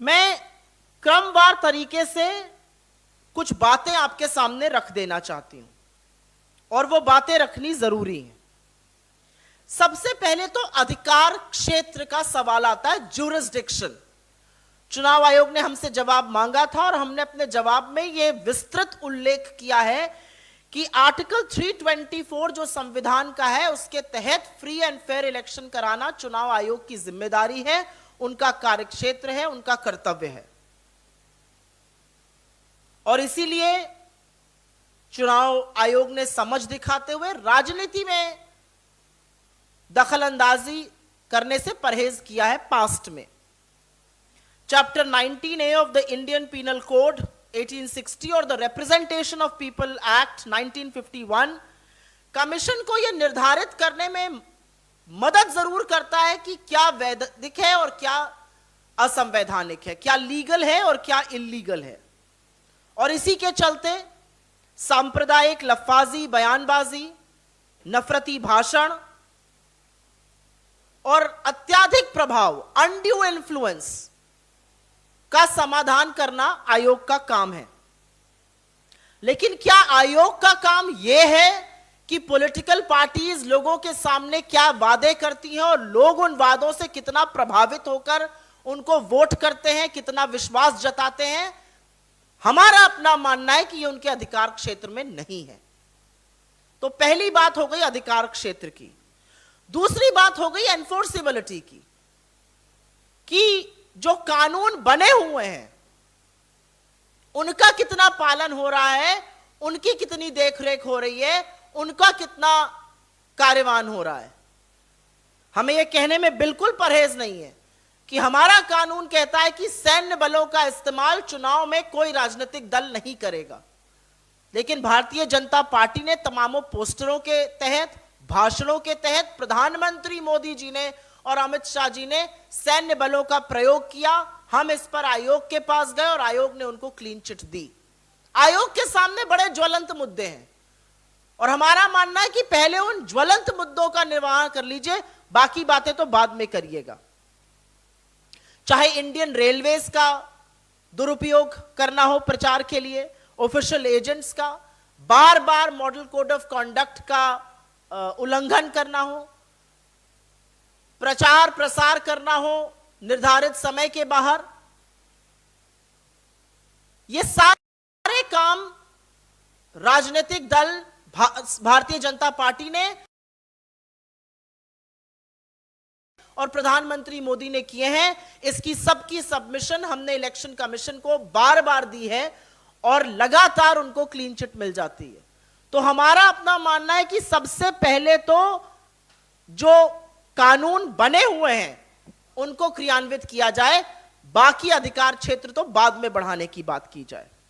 मैं क्रमवार तरीके से कुछ बातें आपके सामने रख देना चाहती हूं और वो बातें रखनी जरूरी है। सबसे पहले तो अधिकार क्षेत्र का सवाल आता है, ज्यूरिसडिक्शन। चुनाव आयोग ने हमसे जवाब मांगा था और हमने अपने जवाब में यह विस्तृत उल्लेख किया है कि आर्टिकल 324 जो संविधान का है उसके तहत फ्री एंड फेयर इलेक्शन कराना चुनाव आयोग की जिम्मेदारी है, उनका कार्यक्षेत्र है, उनका कर्तव्य है। और इसीलिए चुनाव आयोग ने समझ दिखाते हुए राजनीति में दखल अंदाजी करने से परहेज किया है पास्ट में। Chapter 19A of the Indian penal code 1860 और the representation of people act 1951 commission को यह निर्धारित करने में मदद जरूर करता है कि क्या वैधानिक है और क्या असंवैधानिक है, क्या लीगल है और क्या इल्लीगल है। और इसी के चलते सांप्रदायिक लफ्फाजी, बयानबाजी, नफरती भाषण और अत्यधिक प्रभाव, अनड्यू इन्फ्लुएंस का समाधान करना आयोग का काम है। लेकिन क्या आयोग का काम यह है कि पॉलिटिकल पार्टीज लोगों के सामने क्या वादे करती हैं और लोग उन वादों से कितना प्रभावित होकर उनको वोट करते हैं, कितना विश्वास जताते हैं? हमारा अपना मानना है कि यह उनके अधिकार क्षेत्र में नहीं है। तो पहली बात हो गई अधिकार क्षेत्र की। दूसरी बात हो गई एनफोर्सेबिलिटी की, कि जो कानून बने हुए हैं उनका कितना पालन हो रहा है, उनकी कितनी देखरेख हो रही है, उनका कितना कार्यवान हो रहा है। हमें यह कहने में बिल्कुल परहेज नहीं है कि हमारा कानून कहता है कि सैन्य बलों का इस्तेमाल चुनाव में कोई राजनीतिक दल नहीं करेगा। लेकिन भारतीय जनता पार्टी ने तमामों पोस्टरों के तहत, भाषणों के तहत प्रधानमंत्री मोदी जी ने और अमित शाह जी ने सैन्य बलों का प्रयोग किया। हम इस पर आयोग के पास गए और आयोग ने उनको क्लीन चिट दी। आयोग के सामने बड़े ज्वलंत मुद्दे हैं और हमारा मानना है कि पहले उन ज्वलंत मुद्दों का निर्वहन कर लीजिए, बाकी बातें तो बाद में करिएगा। चाहे इंडियन रेलवेज का दुरुपयोग करना हो प्रचार के लिए, ऑफिशियल एजेंट्स का बार बार मॉडल कोड ऑफ कॉन्डक्ट का उल्लंघन करना हो, प्रचार प्रसार करना हो निर्धारित समय के बाहर, ये सारे काम राजनीतिक दल भारतीय जनता पार्टी ने और प्रधानमंत्री मोदी ने किए हैं। इसकी सबकी सबमिशन हमने इलेक्शन कमीशन को बार बार दी है और लगातार उनको क्लीन चिट मिल जाती है। तो हमारा अपना मानना है कि सबसे पहले तो जो कानून बने हुए हैं उनको क्रियान्वित किया जाए, बाकी अधिकार क्षेत्र तो बाद में बढ़ाने की बात की जाए।